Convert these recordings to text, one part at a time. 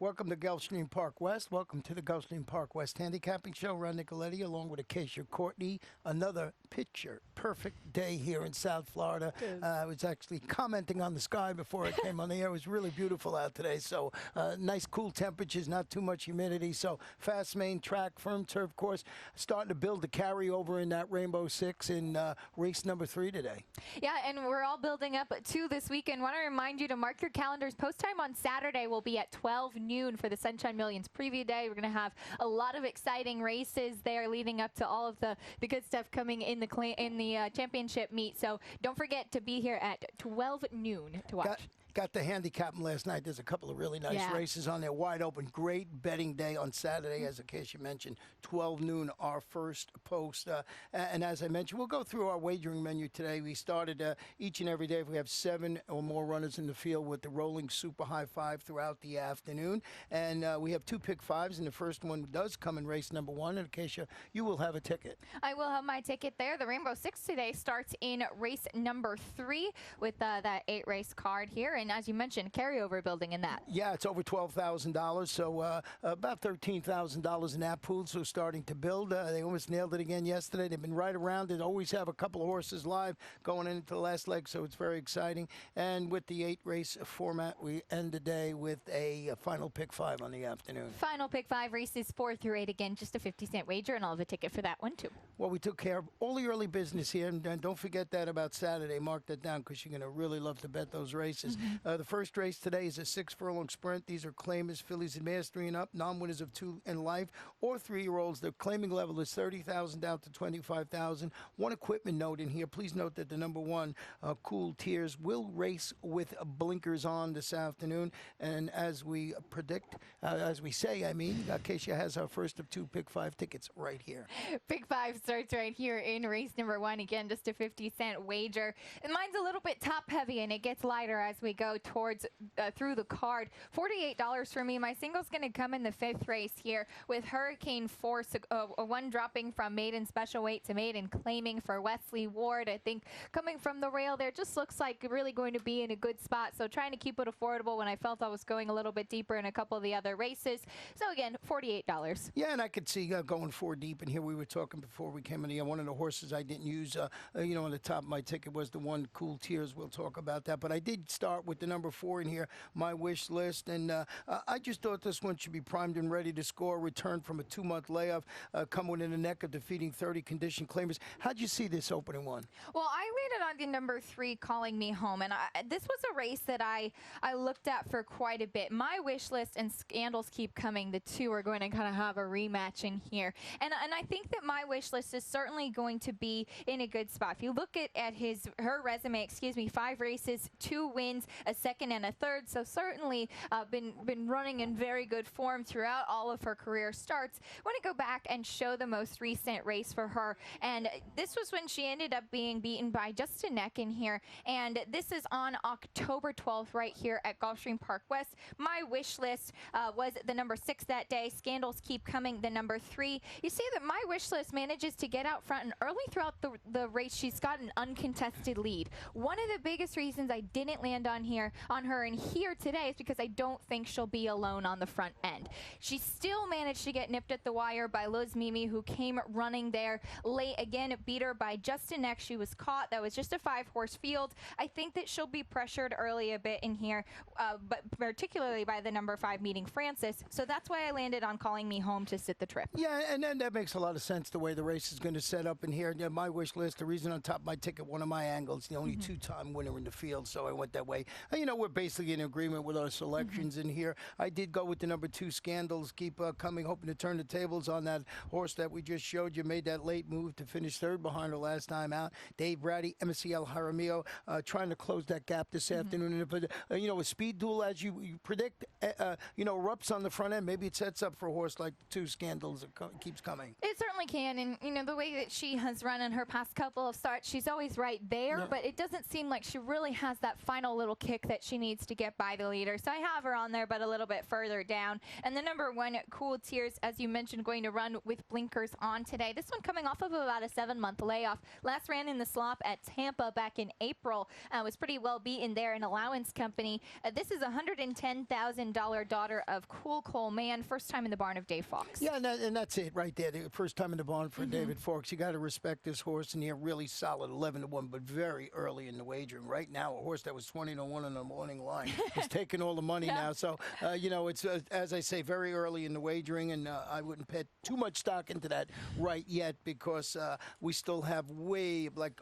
Welcome to Gulfstream Park West. Welcome to the Gulfstream Park West Handicapping Show. Ron Nicoletti along with Acacia Courtney. Another picture-perfect day here in South Florida. I was actually commenting on the sky before I came on the air. It was really beautiful out today. So nice cool temperatures, not too much humidity. So fast main track, firm turf course. Starting to build the carryover in that Rainbow Six in race number 3 today. Yeah, and we're all building up to this weekend. Want to remind you to mark your calendars. Post time on Saturday will be at 12 noon for the Sunshine Millions preview day. We're going to have a lot of exciting races there leading up to all of the good stuff coming in the championship meet. So don't forget to be here at 12 noon to watch. Got the handicapping last night. There's a couple of really nice races on there, wide open. Great betting day on Saturday, as Acacia mentioned. 12 noon, our first post. And as I mentioned, we'll go through our wagering menu today. We started each and every day. If we have 7 or more runners in the field with the rolling super high 5 throughout the afternoon. And we have 2 pick 5s, and the first one does come in race number 1. And Acacia, you will have a ticket. I will have my ticket there. The Rainbow Six today starts in race number 3 with that 8-race card here. And as you mentioned, carryover building in that. Yeah, it's over $12,000, so about $13,000 in that pool, so starting to build. They almost nailed it again yesterday. They've been right around it. Always have a couple of horses live going into the last leg, so it's very exciting. And with the 8-race format, we end the day with a final pick 5 on the afternoon. Final pick 5 races 4 through 8. Again, just a 50-cent wager, and I'll have a ticket for that one, too. Well, we took care of all the early business here, and don't forget that about Saturday. Mark that down because you're going to really love to bet those races. The first race today is a 6-furlong sprint. These are claimers, fillies and mares 3 and up, non-winners of 2 and life, or 3-year-olds. The claiming level is $30,000 down to $25,000. One equipment note in here. Please note that the number 1, Cool Tears, will race with blinkers on this afternoon. And as we predict, Acacia has our first of 2 pick 5 tickets right here. Pick 5 starts right here in race number 1. Again, just a 50-cent wager. And mine's a little bit top heavy, and it gets lighter as we go towards through the card. $48 for me. My single's going to come in the 5th race here with Hurricane Force, one dropping from maiden special weight to maiden claiming for Wesley Ward. I think coming from the rail there just looks like really going to be in a good spot. So trying to keep it affordable when I felt I was going a little bit deeper in a couple of the other races. So again, $48. Yeah, and I could see going 4 deep in here. We were talking before we came in here. One of the horses I didn't use, on the top of my ticket was the one Cool Tears. We'll talk about that. But I did start with the number 4 in here, My Wish List, and I just thought this one should be primed and ready to score. Return from a 2-month layoff, come within the neck of defeating 30 condition claimers. How'd you see this opening one? Well, I landed on the number 3, Calling Me Home, and this was a race that I looked at for quite a bit. My Wish List and Scandals Keep Coming, the 2 are going to kind of have a rematch in here, and I think that My Wish List is certainly going to be in a good spot. If you look at her resume, 5 races, 2 wins, a 2nd and a 3rd, so certainly been running in very good form throughout all of her career starts. I want to go back and show the most recent race for her, and this was when she ended up being beaten by just a neck in here, and this is on October 12th right here at Gulfstream Park West. My Wish List was the number 6 that day. Scandals Keep Coming, the number 3. You see that My Wish List manages to get out front, and early throughout the race, she's got an uncontested lead. One of the biggest reasons I didn't land on her in here today is because I don't think she'll be alone on the front end. She still managed to get nipped at the wire by Liz Mimi, who came running there late. Again, beat her by just a neck. She was caught. That was just a 5-horse field. I think that she'll be pressured early a bit in here, but particularly by the number 5 Meeting Francis. So that's why I landed on Calling Me Home to sit the trip. Yeah, and then that makes a lot of sense the way the race is going to set up in here. My Wish List, the reason on top of my ticket, one of my angles, the only 2-time winner in the field, so I went that way. And, we're basically in agreement with our selections in here. I did go with the number 2 Scandals Keep Coming, hoping to turn the tables on that horse that we just showed you. Made that late move to finish 3rd behind her last time out. Dave Ratty, MCL Jaramillo, trying to close that gap this afternoon. And a speed duel, as you predict, erupts on the front end. Maybe it sets up for a horse like 2 Scandals that keeps coming. It certainly can, and the way that she has run in her past couple of starts, she's always right there, but it doesn't seem like she really has that final little kick that she needs to get by the leader. So I have her on there, but a little bit further down. And the number 1, Cool Tears, as you mentioned, going to run with blinkers on today. This one coming off of about a 7-month layoff. Last ran in the slop at Tampa back in April. Was pretty well beaten there in Allowance Company. This is a $110,000 daughter of Cool Cole Man. First time in the barn of Dave Fox. Yeah, and that's it right there. The first time in the barn for David Fox. You got to respect this horse, and here really solid 11-1, but very early in the wagering. Right now, a horse that was 20-1 in the morning line is taking all the money now. So, it's, as I say, very early in the wagering, and I wouldn't put too much stock into that right yet because we still have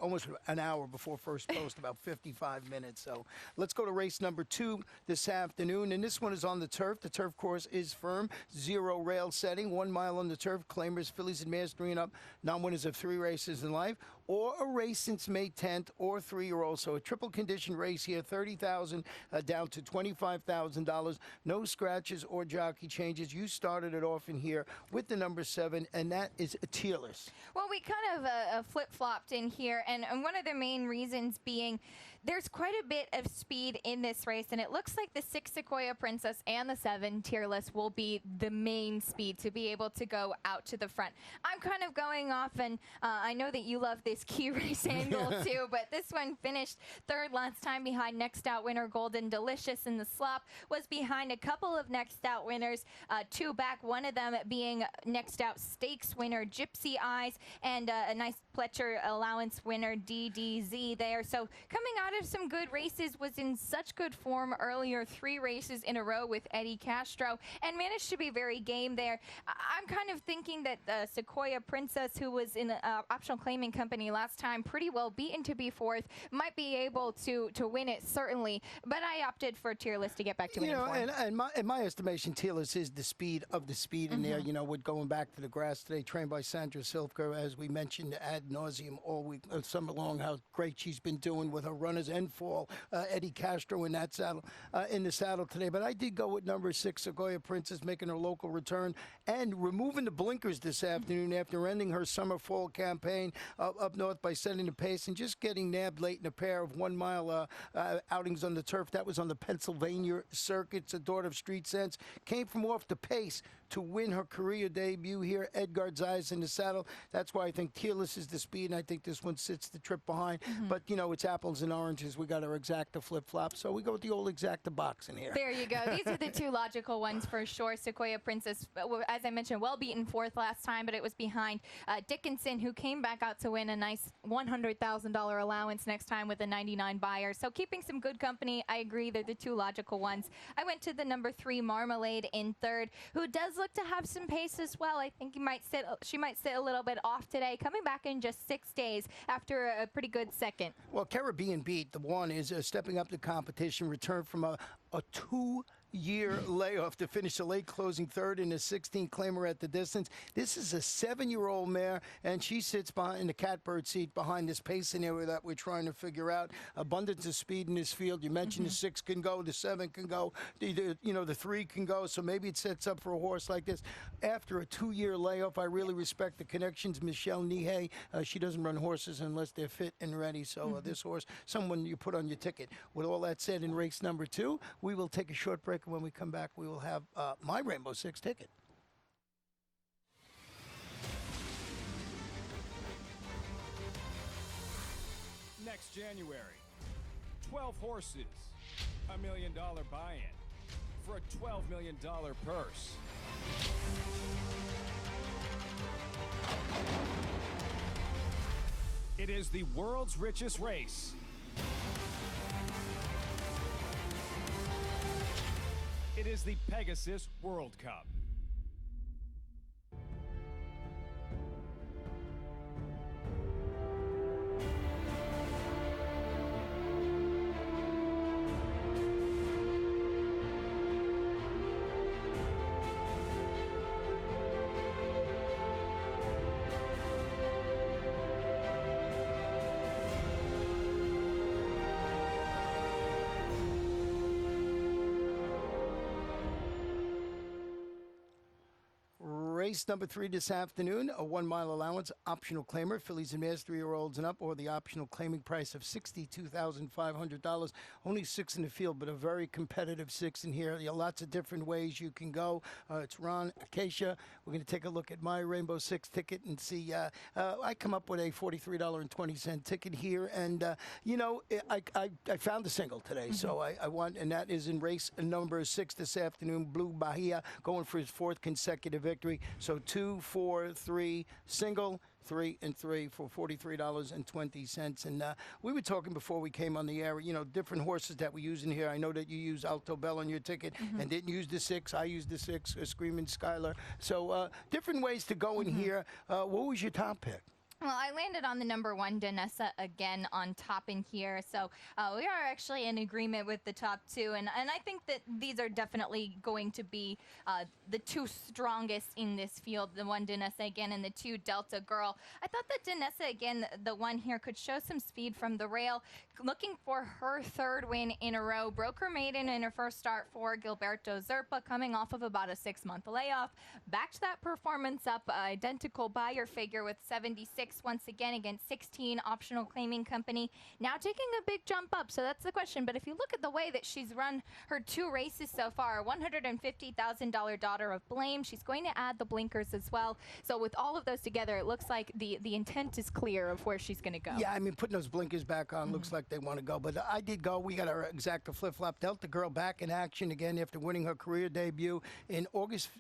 almost an hour before first post, about 55 minutes. So let's go to race number 2 this afternoon, and this one is on the turf. The turf course is firm, 0 rail setting, 1 mile on the turf. Claimers, fillies, and mares 3 and up, non-winners of 3 races in life, or a race since May 10th, or 3-year-old. So a triple condition race here, $30,000 down to $25,000. No scratches or jockey changes. You started it off in here with the number 7, and that is Tearless. Well, we kind of flip-flopped in here, and one of the main reasons being there's quite a bit of speed in this race, and it looks like the 6 Sequoia Princess and the 7 Tearless will be the main speed to be able to go out to the front. I'm kind of going off, and I know that you love this key race angle too, but this one finished 3rd last time behind Next Out winner Golden Delicious in the slop, was behind a couple of Next Out winners, 2 back, one of them being Next Out Stakes winner Gypsy Eyes, and a nice Pletcher allowance winner DDZ there. So coming out of some good races, was in such good form earlier, 3 races in a row with Eddie Castro, and managed to be very game there. I'm kind of thinking that the Sequoia Princess, who was in Optional Claiming Company last time, pretty well beaten to be 4th, might be able to win it, certainly, but I opted for Tearless to get back to winning form. And in my estimation, Tearless is the speed of the speed in there. With going back to the grass today, trained by Sandra Silka, as we mentioned ad nauseum all week, summer long, how great she's been doing with her runners and fall. Eddie Castro in that saddle, in the saddle today. But I did go with number 6, Sequoia Princess, making her local return and removing the blinkers this afternoon after ending her summer-fall campaign up north by setting the pace and just getting nabbed late in a pair of 1-mile outings on the turf. That was on the Pennsylvania circuit. It's a daughter of Street Sense. Came from off the pace to win her career debut here. Edgard's Eyes in the saddle. That's why I think Tearless is the speed, and I think this one sits the trip behind. But, it's apples and oranges. We got our exacta flip-flop, so we go with the old exacta box in here. There you go. These are the 2 logical ones for sure. Sequoia Princess, as I mentioned, well beaten 4th last time, but it was behind Dickinson, who came back out to win a nice $100,000 allowance next time with a 99 buyer. So keeping some good company. I agree, they're the 2 logical ones. I went to the number 3, Marmalade, in 3rd, who does look to have some pace as well. I think she might sit a little bit off today, coming back in just 6 days after a pretty good second. Well, Caribbean Beat, the one, is stepping up the competition, returned from a 2-year layoff to finish the late closing 3rd in a 16 claimer at the distance. This is a 7-year-old mare, and she sits behind the catbird seat behind this pacing area that we're trying to figure out. Abundance of speed in this field. You mentioned the 6 can go, the 7 can go, the 3 can go, so maybe it sets up for a horse like this. After a 2-year layoff, I really respect the connections. Michelle Nihei, she doesn't run horses unless they're fit and ready, so this horse, someone you put on your ticket. With all that said, in race number 2, we will take a short break. When we come back, we will have my Rainbow 6 ticket. Next January, 12 horses, $1 million buy-in for a $12 million purse. It is the world's richest race. It is the Pegasus World Cup. race number 3 this afternoon, a 1 mile allowance, optional claimer, fillies and mares, 3-year-olds and up, or the optional claiming price of $62,500. Only 6 in the field, but a very competitive 6 in here. There are lots of different ways you can go. It's Ron Acacia. We're going to take a look at my Rainbow 6 ticket and see. I come up with a $43.20 ticket here, and I found a single today, so I want, and that is in race number 6 this afternoon. Blue Bahia going for his 4th consecutive victory. So 2, 4, 3, single. 3 and 3 for $43.20. And we were talking before we came on the air, different horses that we use in here. I know that you use Alto Bell on your ticket and didn't use the 6. I used the 6, Screaming Skylar. So different ways to go in here. What was your top pick? Well, I landed on the number 1, Danessa, again on top in here. So we are actually in agreement with the top 2. And I think that these are definitely going to be the 2 strongest in this field. The 1, Danessa, again, and the 2, Delta Girl. I thought that Danessa, again, the 1 here, could show some speed from the rail. Looking for her 3rd win in a row. Broke her maiden in her first start for Gilberto Zerpa, coming off of about a 6-month layoff. Backed that performance up, identical buyer figure with 76. Once again against 16, optional claiming company. Now taking a big jump up, so that's the question. But if you look at the way that she's run her 2 races so far, $150,000 Daughter of Blame. She's going to add the blinkers as well. So with all of those together, it looks like the intent is clear of where she's going to go. Yeah, I mean, putting those blinkers back on looks like they want to go. But I did go. We got our exacta flip-flop. Delta Girl back in action again after winning her career debut in August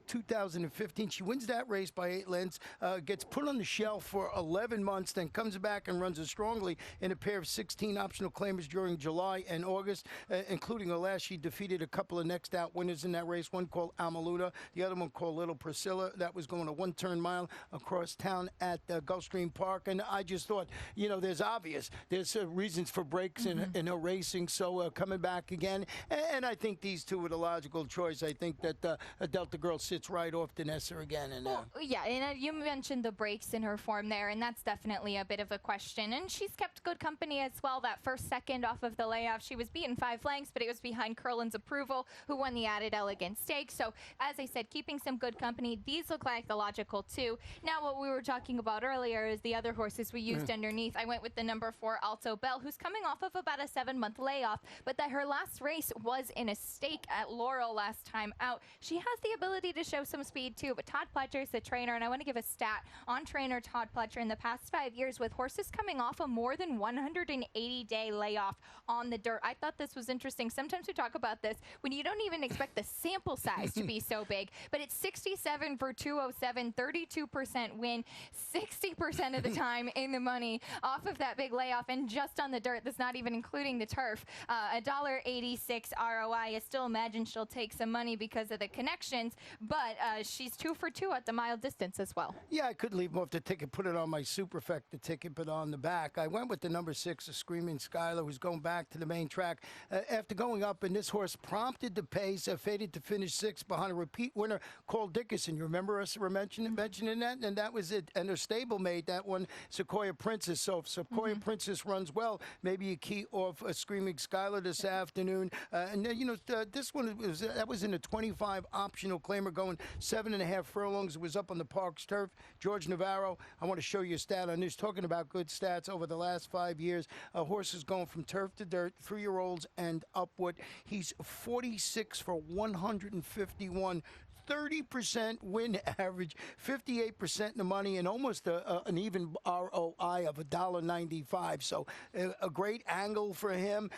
2015. She wins that race by 8 lengths, gets put on the shelf for 11 months, then comes back and runs as strongly in a pair of 16 optional claimers during July and August, including her last. She defeated a couple of next out winners in that race, one called Amaluna, the other one called Little Priscilla. That was going a 1-turn mile across town at Gulfstream Park. And I just thought, there's reasons for breaks in her racing. So coming back again. And I think these 2 are the logical choice. I think that Delta Girl sits right off Danessa again. And yeah, and you mentioned the breaks in her form there, and that's definitely a bit of a question. And she's kept good company as well. That first second off of the layoff, she was beaten 5 lengths, but it was behind Curlin's Approval, who won the Added Elegant Stakes. So as I said, keeping some good company. These look like the logical 2. Now, what we were talking about earlier is the other horses we used underneath. I went with the number 4, Alto Bell, who's coming off of about a 7-month layoff, but that her last race was in a stake at Laurel last time out. She has the ability to show some speed too, but Todd Pletcher is the trainer, and I want to give a stat on trainer Todd Pletcher in the past 5 years with horses coming off a more than 180-day layoff on the dirt. I thought this was interesting. Sometimes we talk about this when you don't even expect the sample size to be so big, but it's 67 for 207, 32% win, 60% of the time in the money off of that big layoff, and just on the dirt. That's not even including the turf. $1.86 ROI. I still imagine she'll take some money because of the connections, but she's 2 for 2 at the mile distance as well. Yeah, I could leave them off the ticket, put it on my Superfecta ticket, but on the back. I went with the number 6, a Screaming Skylar, who's going back to the main track. After going up, and this horse prompted the pace, faded to finish 6th behind a repeat winner called Dickinson. You remember us mentioning that? And that was it. And her stablemate, that one, Sequoia Princess. So if Sequoia Princess runs well, maybe you key off a Screaming Skylar this afternoon. This one was in a 25 optional claimer, going 7.5 furlongs. It was up on the Park's turf. George Navarro, I want to show you a stat on this. Talking about good stats over the last 5 years. Horses going from turf to dirt, 3-year-olds and upward. He's 46 for 151. 30% win average, 58% in the money, and almost an even ROI of $1.95. So a great angle for him.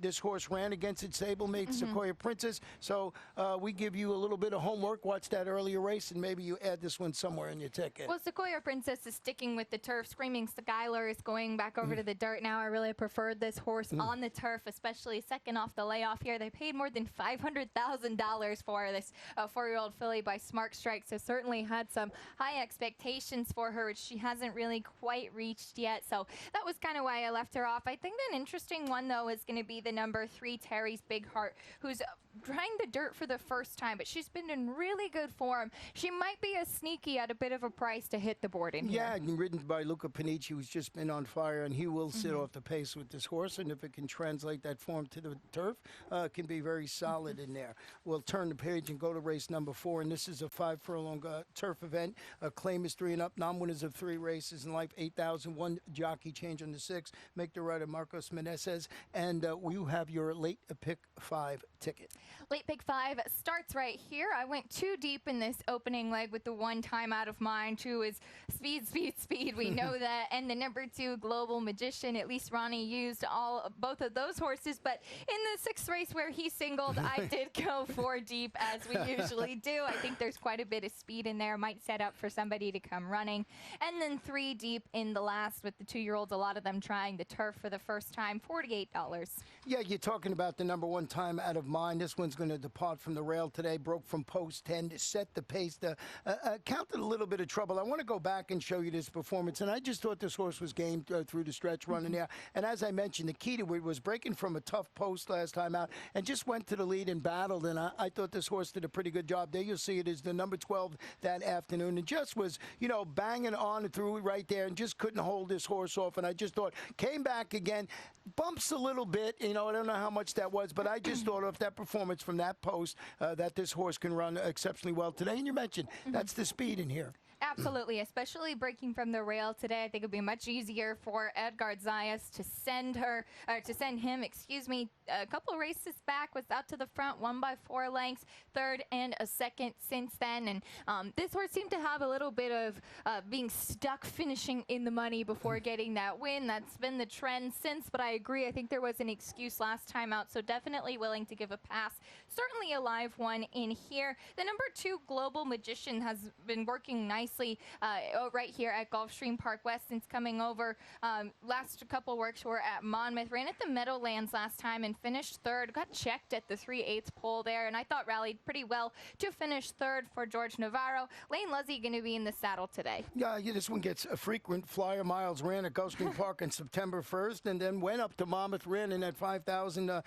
This horse ran against its stablemate, Sequoia Princess. So we give you a little bit of homework. Watch that earlier race, and maybe you add this one somewhere in your ticket. Well, Sequoia Princess is sticking with the turf. Screaming Skylar is going back over to the dirt now. I really preferred this horse on the turf, especially second off the layoff here. They paid more than $500,000 for this 4-year-old filly by Smart Strike, so certainly had some high expectations for her, which she hasn't really quite reached yet. So that was kind of why I left her off. I think an interesting one, though, is going to be the number 3, Terry's Big Heart, who's trying the dirt for the first time, but she's been in really good form. She might be a sneaky at a bit of a price to hit the board in here. Yeah, and ridden by Luca Panici, who's just been on fire, and he will sit off the pace with this horse, and if it can translate that form to the turf, it can be very solid in there. We'll turn the page and go to race number number 4, and this is a 5-furlong turf event. Claim is 3 and up. Non-winners of 3 races in life, 8,000. 1 jockey change on the 6. Make the rider Marcos Meneses, and you have your late pick 5 ticket. Late pick 5 starts right here. I went too deep in this opening leg with the 1 time out of mind. 2 is speed, speed, speed. We know that. And the number 2, Global Magician. At least Ronnie used both of those horses. But in the 6th race where he singled, I did go 4 deep as we usually do. I think there's quite a bit of speed in there. Might set up for somebody to come running. And then 3 deep in the last with the 2-year-olds. A lot of them trying the turf for the first time. $48. Yeah, you're talking about the number 1 time out of mind. This one's going to depart from the rail today. Broke from post 10 to set the pace. Counted a little bit of trouble. I want to go back and show you this performance, and I just thought this horse was game through the stretch running there. And as I mentioned, the key to it was breaking from a tough post last time out and just went to the lead and battled. And I thought this horse did a pretty good job. There you'll see it is the number 12 that afternoon, and just was, banging on through right there and just couldn't hold this horse off. And I just thought, came back again, bumps a little bit. I don't know how much that was, but I just thought of that performance from that post that this horse can run exceptionally well today. And you mentioned that's the speed in here. Absolutely, especially breaking from the rail today. I think it would be much easier for Edgard Zayas to send him, a couple of races back, was out to the front, won by 4 lengths, 3rd and a 2nd since then. And this horse seemed to have a little bit of being stuck finishing in the money before getting that win. That's been the trend since, but I agree. I think there was an excuse last time out, so definitely willing to give a pass. Certainly a live one in here. The number 2, Global Magician, has been working nicely right here at Gulfstream Park West since coming over. Last couple works were at Monmouth. Ran at the Meadowlands last time and finished 3rd. Got checked at the 3/8 pole there, and I thought rallied pretty well to finish 3rd for George Navarro. Lane Luzzy going to be in the saddle today. Yeah, this one gets a frequent flyer. Miles ran at Gulfstream Park on September 1st, and then went up to Monmouth, ran in that 5,000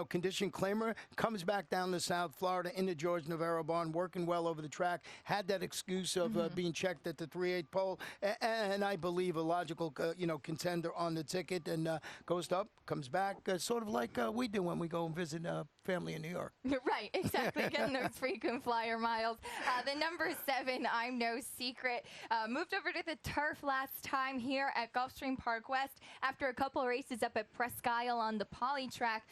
condition claimer. Comes back down to South Florida in the George Navarro barn, working well over the track. Had that excuse of being checked at the 3/8 pole, and I believe a logical, contender on the ticket, and goes up, comes back, sort of like we do when we go and visit family in New York. Right, exactly. Getting those frequent flyer miles. The number 7, I'm No Secret, moved over to the turf last time here at Gulfstream Park West after a couple of races up at Presque Isle on the poly track.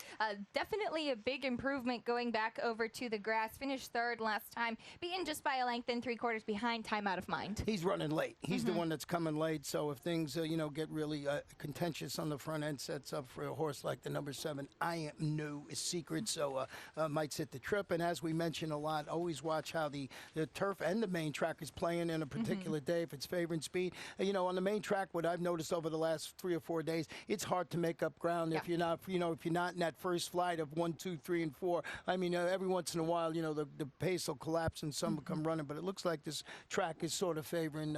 Definitely a big improvement going back over to the grass. Finished 3rd last time, beaten just by a length and 3/4 behind time out of mind. He's running late. He's the one that's coming late. So if things, get really contentious on the front end, sets up for a horse like the number 7, I Am No Secret. So might sit the trip. And as we mentioned a lot, always watch how the turf and the main track is playing in a particular day. If it's favoring speed, on the main track, what I've noticed over the last 3 or 4 days, it's hard to make up ground if you're not, if you're not in that first flight of 1, 2, 3, and 4. I mean, every once in a while, the pace will collapse and some will come running. But it looks like this track is sort of favoring,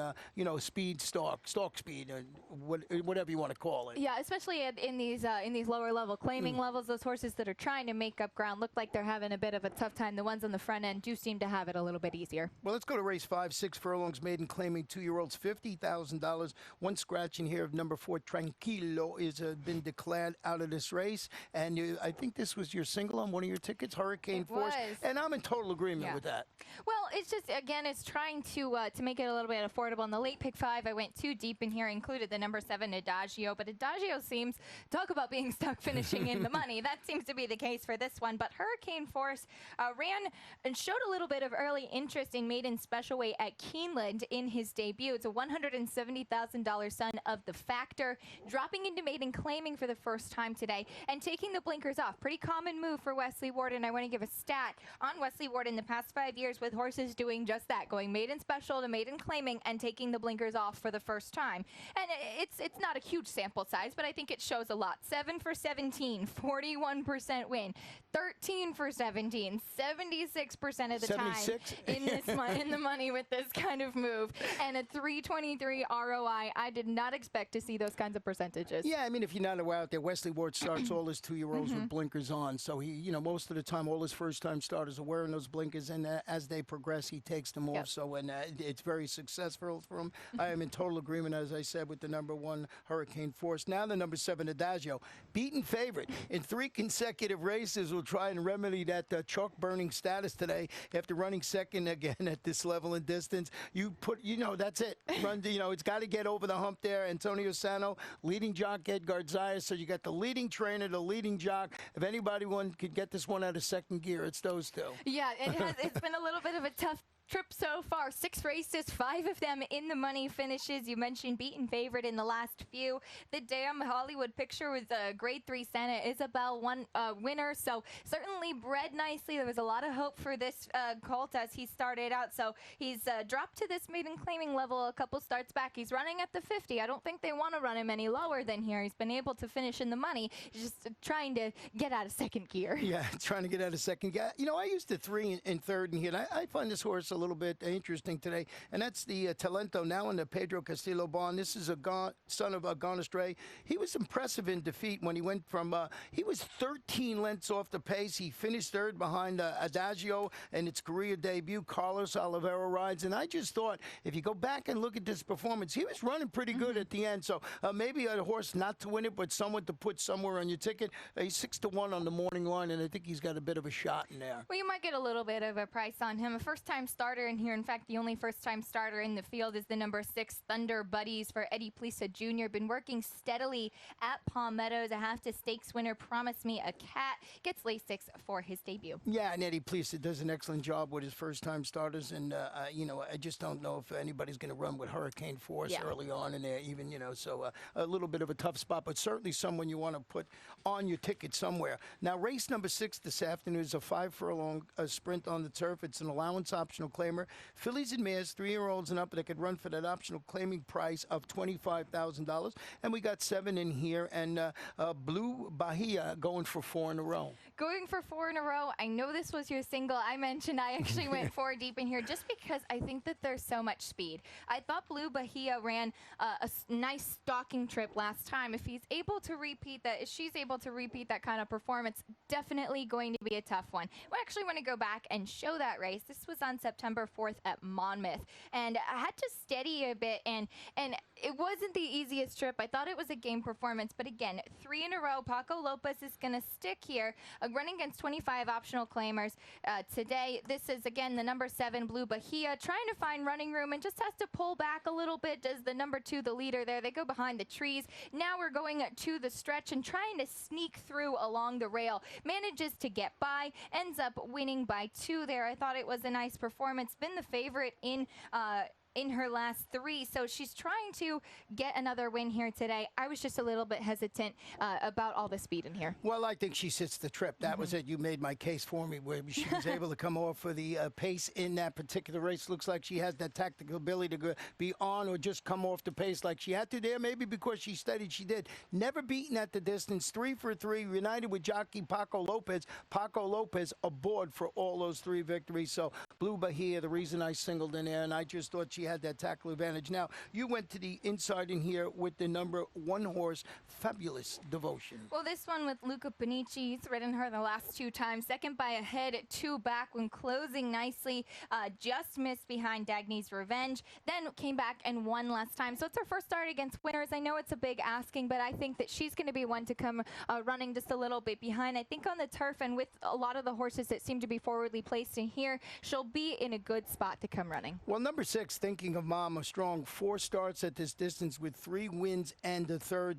speed, stalk speed, or whatever you want to call it. Yeah, especially in these lower level claiming levels, those horses that are trying to make up ground look like they're having a bit of a tough time. The ones on the front end do seem to have it a little bit easier. Well, let's go to race 5, 6 furlongs maiden claiming 2-year-olds, $50,000. One scratch in here of number 4, Tranquilo, is been declared out of this race. And I think this was your single on one of your tickets, Hurricane Force. And I'm in total agreement with that. Well, it's just, again, it's trying to make it a little bit affordable. On the late pick 5, I went too deep in here, included the number 7, Adagio. But Adagio seems, talk about being stuck finishing in the money. That seems to be the case for this one. But Hurricane Force ran and showed a little bit of early interest in maiden special weight at Keeneland in his debut. It's a $170,000 son of the Factor, dropping into maiden claiming for the first time today and taking the blinkers off. Pretty common move for Wesley Ward, and I want to give a stat on Wesley Ward in the past 5 years with horses doing just that, going maiden special to maiden claiming and taking the blinkers off for the first time. And it's not a huge sample size, but I think it shows a lot. 7 for 17, 41% win. 13 for 17, 76% of the 76? time in the money with this kind of move. And a 323 ROI. I did not expect to see those kinds of percentages. Yeah, I mean, if you're not aware out there, Wesley Ward starts all his 2-year-olds with blinkers on. So he, most of the time, all his first-time starters are wearing those blinkers, and as they progress, he takes them off. So, and it's very successful for him. I am in total agreement, as I said, with the number 1 Hurricane Force. Now the number 7 Adagio, beaten favorite in 3 consecutive races, will try and remedy that chalk burning status today after running second again at this level and distance. That's it. Run, it's got to get over the hump there. Antonio Sano, leading jock Edgar Zayas. So you got the leading trainer, the leading jock. If anybody could get this one out of second gear, it's those two. Yeah, it's been a little bit of a tough trip so far. 6 races, 5 of them in the money finishes. You mentioned beaten favorite in the last few. The damn Hollywood picture was a grade 3 Santa Isabel winner, so certainly bred nicely. There was a lot of hope for this colt as he started out, so he's dropped to this maiden claiming level a couple starts back. He's running at the 50. I don't think they want to run him any lower than here. He's been able to finish in the money. He's just trying to get out of second gear. Yeah, trying to get out of second gear. I used the 3 and third in here, and I find this horse a little bit interesting today, and that's the Talento, now in the Pedro Castillo barn. This is son of Gone Astray. He was impressive in defeat when he went from, he was 13 lengths off the pace. He finished third behind Adagio and its career debut. Carlos Oliveira rides, and I just thought, if you go back and look at this performance, he was running pretty good at the end, so maybe a horse not to win it, but someone to put somewhere on your ticket. He's 6-1 on the morning line, and I think he's got a bit of a shot in there. Well, you might get a little bit of a price on him. A first-time starter in here. In fact, the only first-time starter in the field is the number 6 Thunder Buddies for Eddie Plisa Jr. Been working steadily at Palm Meadows. A half-to stakes winner. Promise Me a Cat. Gets Lasix for his debut. Yeah, and Eddie Plisa does an excellent job with his first-time starters, and I just don't know if anybody's going to run with hurricane force early on in there, even, so a little bit of a tough spot, but certainly someone you want to put on your ticket somewhere. Now, race number 6 this afternoon is a 5-furlong sprint on the turf. It's an allowance optional claimer. Fillies and mares, 3-year-olds and up, that could run for that optional claiming price of $25,000. And we got 7 in here, and Blue Bahia going for 4 in a row. Going for 4 in a row. I know this was your single. I mentioned I actually went 4 deep in here just because I think that there's so much speed. I thought Blue Bahia ran a nice stalking trip last time. If he's able to repeat that, if she's able to repeat that kind of performance, definitely going to be a tough one. We actually want to go back and show that race. This was on September 4th at Monmouth, and I had to steady a bit, and it wasn't the easiest trip. I thought it was a game performance, but again, 3 in a row. Paco Lopez is going to stick here, running against 25 optional claimers today. This is, again, the number 7 Blue Bahia, trying to find running room and just has to pull back a little bit. Does the number 2, the leader there. They go behind the trees. Now we're going to the stretch and trying to sneak through along the rail. Manages to get by, ends up winning by 2 there. I thought it was a nice performance. Been the favorite in her last 3, so she's trying to get another win here today. I was just a little bit hesitant about all the speed in here. Well, I think she sits the trip. That was it. You made my case for me, where she was able to come off for the pace in that particular race. Looks like she has that tactical ability to be on or just come off the pace like she had to there. Maybe because she studied, she did. Never beaten at the distance. 3 for 3. United with jockey Paco Lopez. Paco Lopez aboard for all those 3 victories. So Blue Bahia, the reason I singled in there, and I just thought she had that tackle advantage. Now, you went to the inside in here with the number 1 horse, Fabulous Devotion. Well, this one with Luca Panici, he's ridden her the last 2 times. Second by a head, 2 back when closing nicely. Just missed behind Dagny's Revenge. Then came back and won last time. So it's her first start against winners. I know it's a big asking, but I think that she's going to be one to come running just a little bit behind. I think on the turf and with a lot of the horses that seem to be forwardly placed in here, she'll be in a good spot to come running. Well, number 6, Thinking of Mama Strong, 4 starts at this distance with 3 wins and a third.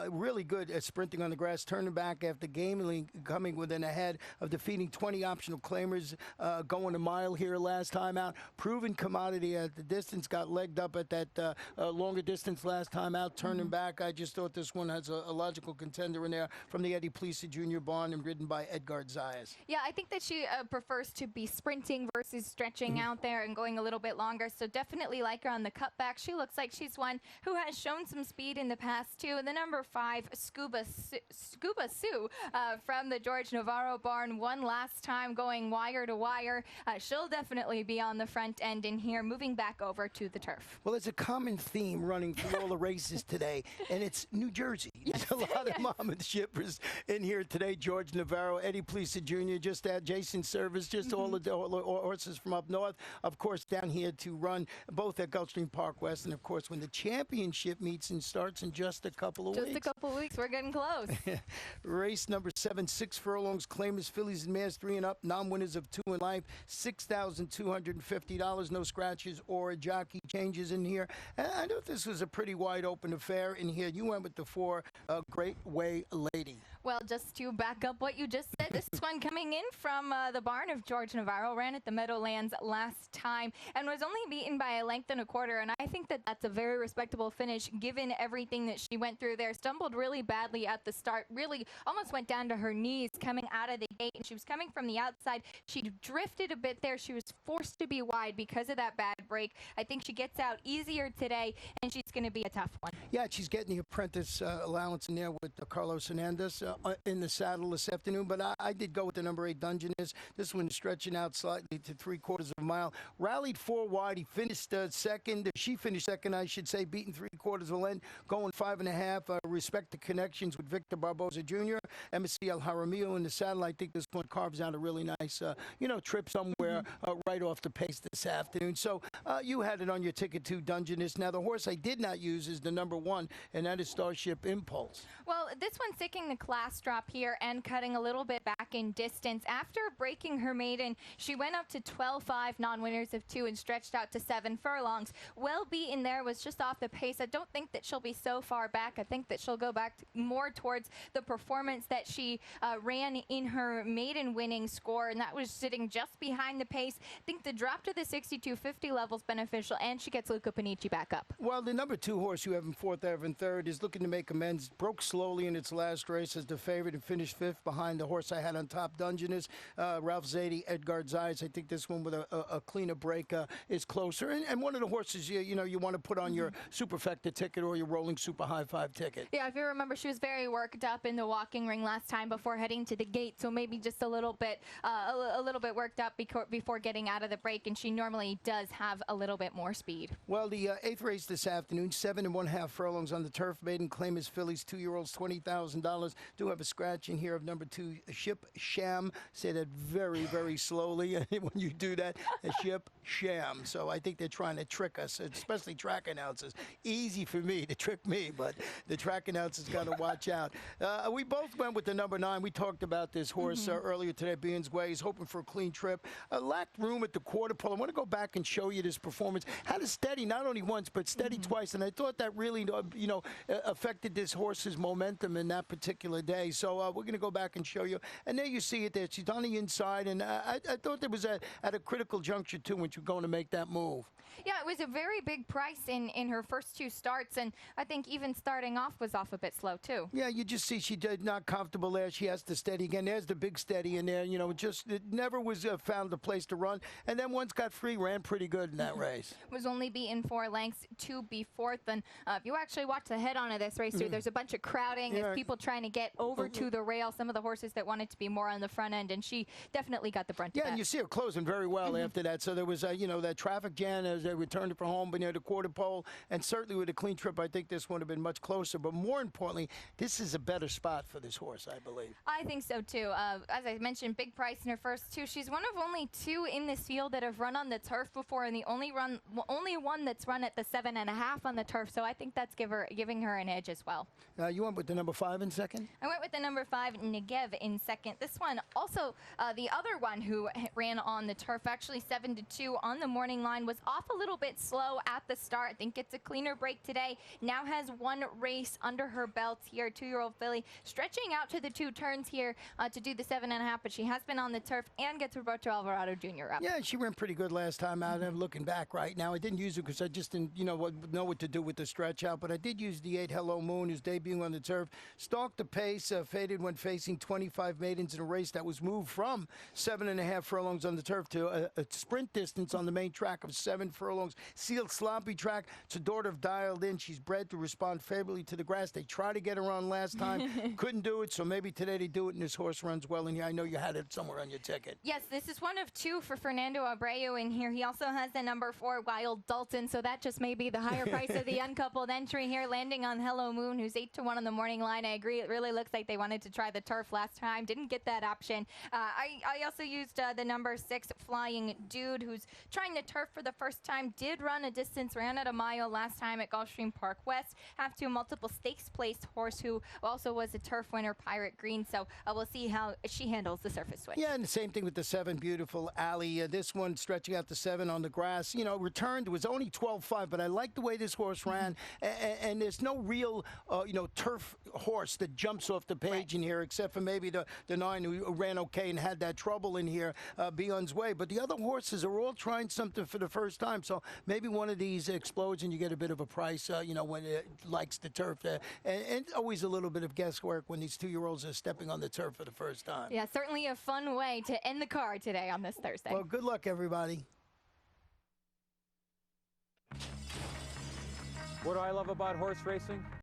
Really good at sprinting on the grass, turning back after gamely coming within a head of defeating 20 optional claimers, going a mile here last time out. Proven commodity at the distance, got legged up at that longer distance last time out, turning back. I just thought this one has a logical contender in there from the Eddie Plisa Jr. barn and ridden by Edgar Zayas. Yeah, I think that she prefers to be sprinting versus stretching out there and going a little bit longer, so definitely like her on the cutback. She looks like she's one who has shown some speed in the past too. And the number 5, Scuba Sue from the George Navarro barn, won last time going wire to wire. She'll definitely be on the front end in here, moving back over to the turf. Well, there's a common theme running through all the races today, and it's New Jersey. There's a lot of Monmouth shippers in here today. George Navarro, Eddie Plisa Jr., just Jason Service, just all the horses from up north. Of course, down here to run both at Gulfstream Park West. And, of course, when the championship meets and starts in just a couple of weeks. Just a couple of weeks. We're getting close. Race number 7, 6 furlongs, claimers, fillies and mares 3 and up, non-winners of 2 in life, $6,250, no scratches or jockey changes in here. And I thought this was a pretty wide open affair in here. You went with the 4, Great Way Lady. Well, just to back up what you just said, this one coming in from the barn of George Navarro, ran at the Meadowlands last time and was only beaten by a length and a quarter. And I think that that's a very respectable finish given everything that she went through there. Stumbled really badly at the start, really almost went down to her knees coming out of the gate. And she was coming from the outside. She drifted a bit there. She was forced to be wide because of that bad break. I think she gets out easier today, and she's going to be a tough one. Yeah, she's getting the apprentice allowance in there with Carlos Hernandez in the saddle this afternoon. But I did go with the number 8, Dungeness. This one stretching out slightly to 3/4 of a mile. Rallied 4 wide. He finished second. She finished second, I should say, beating 3/4 of a length, going 5.5. Respect the connections with Victor Barboza Jr., Embassy El Jaramillo in the saddle. I think this one carves out a really nice, trip somewhere right off the pace this afternoon. So you had it on your ticket to Dungeness. Now, the horse I did not use is the number 1, and that is Starship Impulse. Well, this one's taking the class drop here and cutting a little bit back in distance. After breaking her maiden, she went up to 12.5, non-winners of 2, and stretched out to 7 furlongs. Well beaten there, was just off the pace. I don't think that she'll be so far back. I think that she'll go back more towards the performance that she ran in her maiden winning score, and that was sitting just behind the pace. I think the drop to the 62.50 level is beneficial, and she gets Luca Panici back up. Well, the number 2 horse you have in 4th, Evan 3rd, is looking to make amends. Broke slowly in its last race as the favorite and finished 5th behind the horse I had on top, Dungeness. Ralph Zadie, Edgar Zayas. I think this one with a cleaner break is closer. And one of the horses you want to put on your Superfecta ticket or your Rolling Super High 5 ticket. Yeah, if you remember, she was very worked up in the walking ring last time before heading to the gate, so maybe just a little bit worked up before getting out of the break, and she normally does have a little bit more speed. Well, the 8th race this afternoon, 7 1/2 furlongs on the turf. Maiden claim is fillies, 2-year-olds, $20,000. Do have a scratch in here of number 2, Ship Sham. Say that very, very slowly when you do that. A Ship Sham. So I think they're trying to trick us, especially track announcers. Easy for me to trick me, but the track announcers got to watch out. We both went with the number 9. We talked about this horse earlier today, Beans Way. He's hoping for a clean trip. Lacked room at the quarter pole. I want to go back and show you this performance. Had a steady, not only once, but steady twice, and I thought that really, affected this horse's momentum in that particular day. So we're going to go back and show you. And there you see it there. She's on the inside, and I thought there was at a critical juncture, too, when she was going to make that move. Yeah, it was a very big price in her first 2 starts, and I think even starting off was off a bit slow, too. Yeah, you just see she did not comfortable there. She has to steady again. There's the big steady in there. It never was found a place to run. And then once got free, ran pretty good in that race. Was only beaten 4 lengths to be 4th. And if you actually watch the head-on of this race, there's a bunch of crowding. There's people trying to get over to the rail. Some of the horses that wanted to be more on the front end, and she definitely got the brunt of that. Yeah, and you see her closing very well after that. So there was, that traffic jam as they returned it from home, but near the quarter pole, and certainly with a clean trip, I think this would have been much closer. But more importantly, this is a better spot for this horse, I believe. I think so, too. As I mentioned, big price in her first 2. She's one of only 2 in this field that have run on the turf before, and the only one that's run at the 7.5 on the turf. So I think that's giving her an edge as well. You went with the number 5 in second? I went with the number 5, Negev, in second. This one also, the other one who ran on the turf, actually 7-2 on the morning line, was off a little bit slow at the start. I think it's a cleaner break today. Now has 1 race under her belt here. 2-year-old filly stretching out to the 2 turns here to do the 7.5, but she has been on the turf and gets Roberto Alvarado Jr. up. Yeah, she ran pretty good last time out. I'm looking back right now. I didn't use it because I just didn't, know what to do with the stretch out, but I did use the 8 Hello Moon, who's debuting on the turf. Stalked the pace, faded when facing 25 maidens in a race that was moved from 7.5 furlongs on the turf to a sprint distance on the main track of 7 furlongs. Sealed sloppy track. It's a daughter of Dialed In. She's bred to respond favorably to the grass. They tried to get her on last time. Couldn't do it, so maybe today they do it, and this horse runs well in here. I know you had it somewhere on your ticket. Yes, this is one of 2 for Fernando Abreu in here. He also has the number 4, Wild Dalton, so that just may be the higher price of the uncoupled entry here, landing on Hello Moon, who's 8-1 on the morning line. I agree. It really looks like they wanted to try the turf last time. Didn't get that option. I also used the number 6 Flying Dude, who's trying the turf for the first time. Did run a distance, ran at a mile last time at Gulfstream Park West. Have to multiple stakes placed horse who also was a turf winner, Pirate Green. So we'll see how she handles the surface switch. Yeah, and the same thing with the 7, Beautiful Alley. This one stretching out the 7 on the grass. You know, returned was only 12.5, but I like the way this horse ran. And there's no real, turf horse that jumps off the page in here, except for maybe the 9 who ran okay and had that trouble in here, Beyond's Way. But the other horses are all trying something for the first time. So maybe one of these explodes and you get a bit of a price, when it likes the turf. And always a little bit of guesswork when these 2-year-olds are stepping on the turf for the first time. Yeah, certainly a fun way to end the card today on this Thursday. Well, good luck, everybody. What do I love about horse racing?